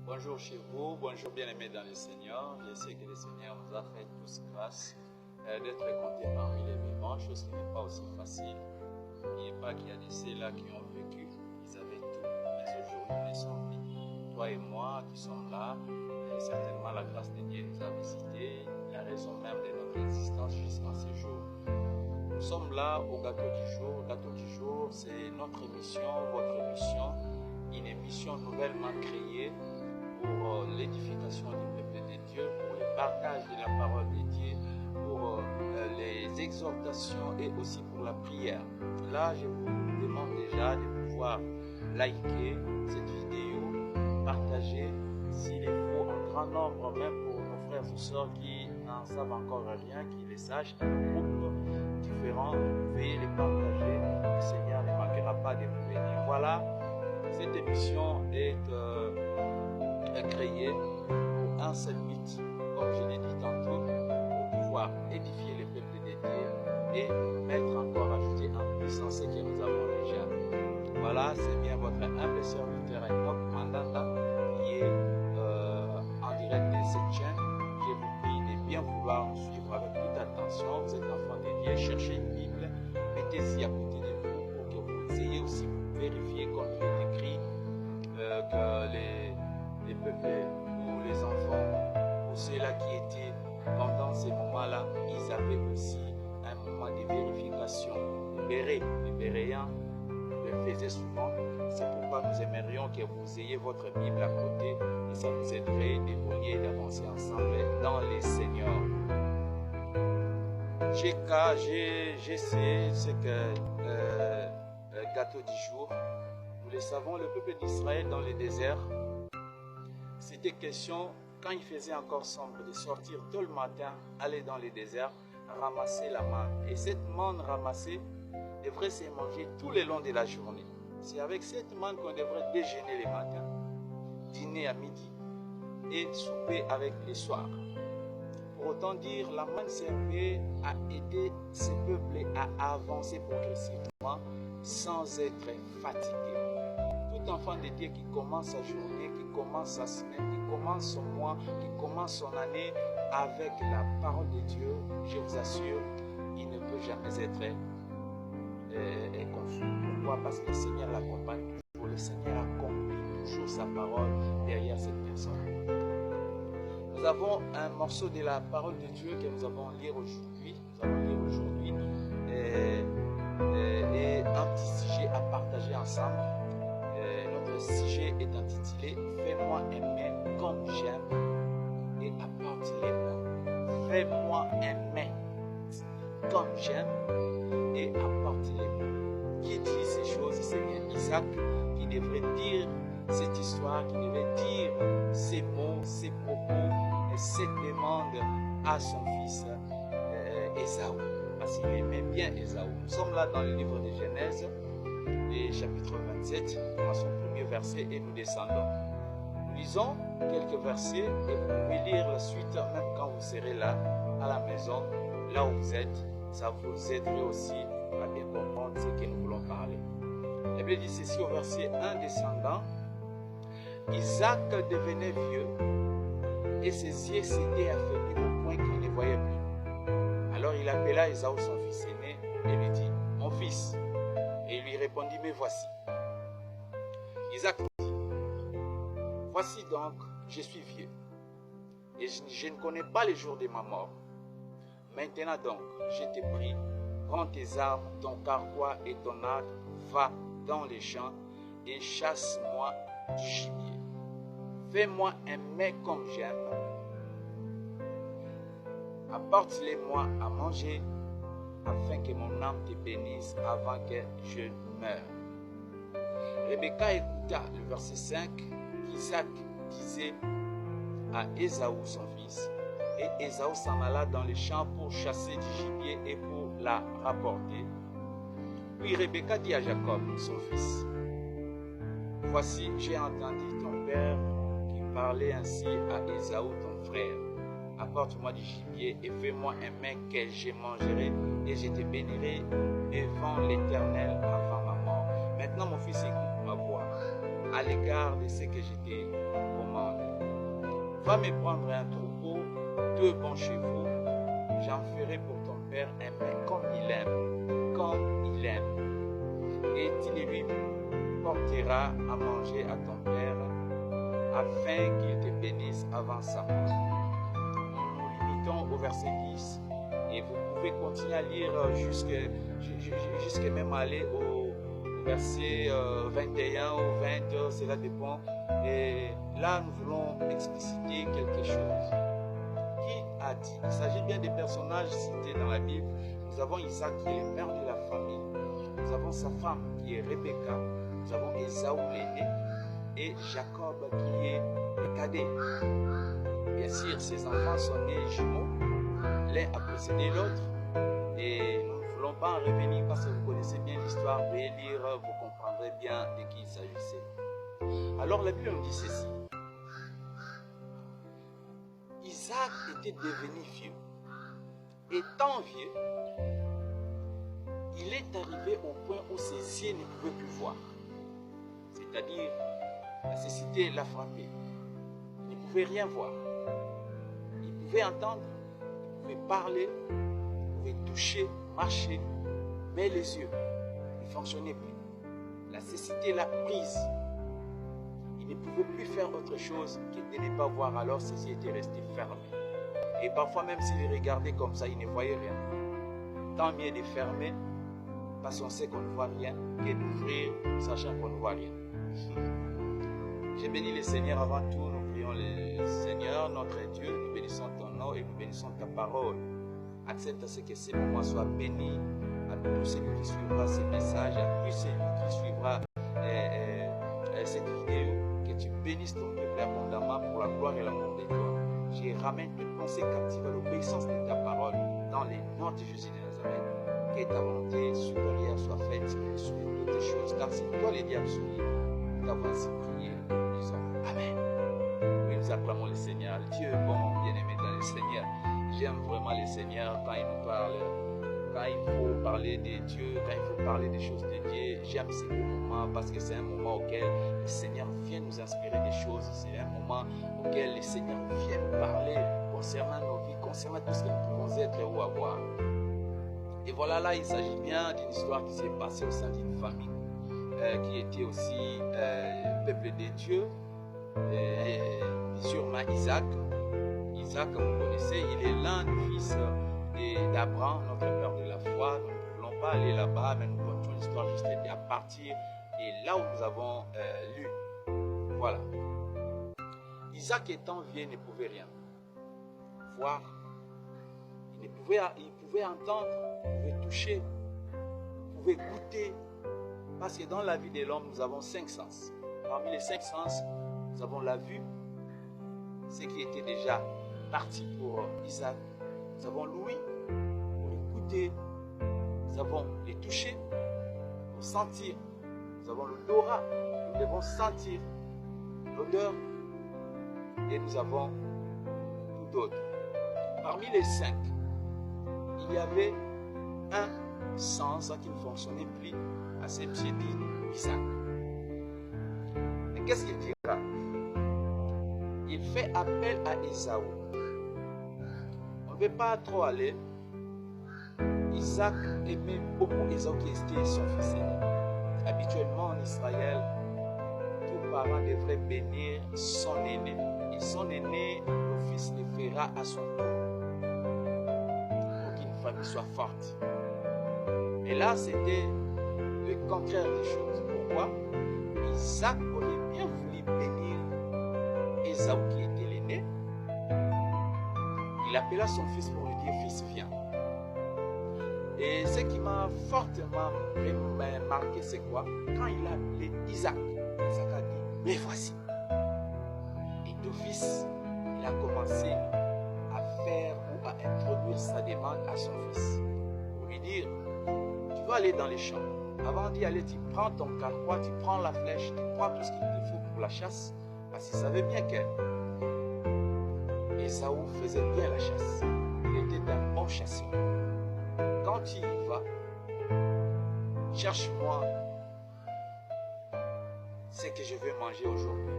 Bonjour chez vous, bonjour bien-aimés dans le Seigneur. Je sais que le Seigneur nous a fait tous grâce d'être comptés parmi les vivants, chose qui n'est pas aussi facile. N'oubliez pas qu'il y a de ceux-là qui ont vécu, ils avaient tout, mais aujourd'hui ils sont venus. Toi et moi qui sommes là, et certainement la grâce de Dieu nous a visités, la raison même de notre existence jusqu'à ce jour. Nous sommes là au gâteau du jour. Le gâteau du jour, c'est notre émission, votre émission, une émission nouvellement créée pour l'édification du peuple de Dieu, pour le partage de la parole de Dieu, pour les exhortations et aussi pour la prière. Là, je vous demande déjà de pouvoir liker cette vidéo, partager s'il est faut en grand nombre, même pour nos frères et sœurs qui n'en savent encore rien, qui les sachent, un groupe différent, vous pouvez les partager. Le Seigneur ne manquera pas de vous bénir. Voilà, cette émission est créée pour un seul but, comme je l'ai dit tantôt, pour pouvoir édifier le peuple de Dieu et mettre encore, ajouter en puissance ce que nous avons déjà. Voilà, c'est bien votre humble serviteur Enoch Mandanda qui est en direct de cette chaîne. Je vous prie de bien vouloir nous suivre avec toute attention. Vous êtes enfant de Dieu, cherchez une Bible, mettez-y à côté de vous pour que vous ayez aussi vérifié comme il est écrit que les peuples ou les enfants ou ceux-là qui étaient pendant ces moments-là, ils avaient aussi un moment de vérification. Les Béréens le faisaient souvent. C'est pourquoi nous aimerions que vous ayez votre Bible à côté et ça nous aiderait d'évoluer, d'avancer ensemble dans les Seigneurs. J'ai ce que gâteau du jour. Nous le savons, le peuple d'Israël dans le désert, c'était question, quand il faisait encore sombre, de sortir tôt le matin, aller dans le désert, ramasser la manne. Et cette manne ramassée devrait se manger tout le long de la journée. C'est avec cette manne qu'on devrait déjeuner le matin, dîner à midi et souper avec le soir. Pour autant dire, la manne servait à aider ce peuple à avancer progressivement sans être fatigué. Tout enfant de Dieu qui commence sa journée, qui commence sa semaine, qui commence son mois, qui commence son année avec la parole de Dieu, je vous assure, il ne peut jamais être confus. Pourquoi? Parce que le Seigneur l'accompagne toujours. Le Seigneur accomplit toujours sa parole derrière cette personne. Nous avons un morceau de la parole de Dieu que nous allons lire aujourd'hui. Et un petit sujet à partager ensemble. Notre sujet est intitulé « Fais-moi aimer comme j'aime et apporte les mots ». Fais-moi aimer comme j'aime et apporte les mots. Qui dit ces choses? C'est bien Isaac qui devrait dire cette histoire, qui devait dire ces mots, ces propos et cette demande à son fils Ésaü. Parce qu'il aimait bien Ésaü. Nous sommes là dans le livre de Genèse, et chapitre 27, commençons au premier verset et nous descendons. Nous lisons quelques versets et vous pouvez lire la suite même quand vous serez là, à la maison, là où vous êtes. Ça vous aiderait aussi à bien comprendre ce que nous voulons parler. La Bible dit ceci au verset 1 descendant. Isaac devenait vieux et ses yeux s'étaient affaiblis au point qu'il ne voyait plus. Alors il appela Ésaü son fils aîné et lui dit, « Mon fils ». Et il lui répondit, « Mais voici ». Isaac dit, « Voici donc, je suis vieux, et je ne connais pas les jours de ma mort. Maintenant donc, je te prie, prends tes armes, ton carquois et ton arc, va dans les champs et chasse-moi du gibier. Fais-moi un mets comme j'aime. Apporte-les-moi à manger, afin que mon âme te bénisse avant que je meure. » Rebecca écouta le verset 5 qu'Isaac disait à Ésaü son fils. Et Ésaü s'en alla dans les champs pour chasser du gibier et pour la rapporter. Puis Rebecca dit à Jacob, son fils, « Voici, j'ai entendu ton père qui parlait ainsi à Ésaü ton frère. Apporte-moi du gibier et fais-moi un mets que je mangerai et je te bénirai devant l'Éternel avant ma mort. Maintenant, mon fils, écoute ma voix à l'égard de ce que je te commande. Va me prendre un troupeau, 2 bons chevaux, j'en ferai pour ton père un pain comme il aime, comme il aime. Et tu les lui porteras à manger à ton père, afin qu'il te bénisse avant sa mort. Nous limitons au verset 10, et vous pouvez continuer à lire jusqu'à même aller au verset 21 ou 20, cela dépend. Et là, nous voulons expliciter quelque chose. Qui a dit? Il s'agit bien des personnages cités dans la Bible. Nous avons Isaac qui est le père de la famille. Nous avons sa femme qui est Rebecca. Nous avons Ésaü l'aîné et Jacob qui est le cadet. Bien sûr, ses enfants sont nés jumeaux. L'un a précédé l'autre. Et nous ne voulons pas en revenir parce que vous connaissez bien l'histoire. Veuillez lire, vous comprendrez bien de qui il s'agissait. Alors la Bible nous dit ceci. Isaac était devenu vieux. Étant vieux, il est arrivé au point où ses yeux ne pouvaient plus voir. C'est-à-dire, la cécité l'a frappé. Il ne pouvait rien voir. Il pouvait entendre, il pouvait parler, il pouvait toucher, marcher, mais les yeux ne fonctionnaient plus. La cécité l'a prise. Il ne pouvait plus faire autre chose que de ne pas voir, alors ses yeux étaient restés fermés. Et parfois même s'il regardait comme ça, il ne voyait rien. Tant mieux de fermer, parce qu'on sait qu'on ne voit rien, que d'ouvrir, sachant qu'on ne voit rien. J'ai béni le Seigneur avant tout, nous prions le Seigneur, notre Dieu, nous bénissons ton nom et nous bénissons ta parole. Accepte à ce que ces moments soient bénis à tous celui qui suivra ces messages, à tous celui qui suivra cette vidéo, que tu bénisses ton peuple abondamment pour la gloire et l'amour de toi. Je ramène tes pensées captives à l'obéissance de ta parole dans les noms de Jésus de Nazareth. Que ta volonté supérieure soit faite sur toutes les choses, car c'est toi le Dieu absolu. Nous t'avons ainsi prié, nous disons Amen. Oui, nous acclamons le Seigneur. Dieu est bon, bien-aimé dans le Seigneur. J'aime vraiment le Seigneur quand il nous parle, quand il faut parler de Dieu, quand il faut parler des choses de Dieu. J'aime ces moments parce que c'est un moment auquel le Seigneur vient nous inspirer des choses. C'est un moment auquel le Seigneur vient nous parler concernant nos vies, concernant tout ce que nous pouvons être ou avoir. Et voilà, là, il s'agit bien d'une histoire qui s'est passée au sein d'une famille qui était aussi peuple de Dieu, sûrement Isaac. Isaac, comme vous connaissez, il est l'un des fils d'Abraham, notre père de la foi. Nous ne voulons pas aller là-bas, mais nous continuons l'histoire juste à partir de là où nous avons lu. Voilà. Isaac étant vieux ne pouvait rien voir. Il pouvait entendre, il pouvait toucher, il pouvait goûter. Parce que dans la vie de l'homme, nous avons 5 sens. Parmi les 5 sens, nous avons la vue, ce qui était déjà parti pour Isaac. Nous avons l'ouïe pour écouter. Nous avons les toucher pour sentir. Nous avons l'odorat, nous devons sentir l'odeur. Et nous avons tout d'autre. Parmi les 5, il y avait un sens qui ne fonctionnait plus à ses pieds d'Isaac. Et qu'est-ce qu'il dira? Il fait appel à Ésaü. On ne veut pas trop aller. Isaac aimait beaucoup Ésaü qui était son fils aîné. Habituellement en Israël, tout parent devrait bénir son aîné. Et son aîné, le fils le fera à son tour. Pour qu'une famille soit forte. Et là, c'était le contraire des choses. Pourquoi? Isaac aurait bien voulu bénir Ésaü qui était l'aîné. Il appela son fils pour lui dire, fils, viens. Et ce qui m'a fortement marqué, c'est quoi? Quand il a appelé Isaac, Isaac a dit, mais voici. Et d'office, il a commencé à faire ou à introduire sa demande à son fils. Pour lui dire, tu vas aller dans les champs. Avant d'y aller, tu prends ton carquois, tu prends la flèche, tu prends tout ce qu'il te faut pour la chasse. Parce qu'il savait bien que Ésaü faisait bien la chasse. Il était un bon chasseur. Quand tu y vas, cherche-moi ce que je vais manger aujourd'hui.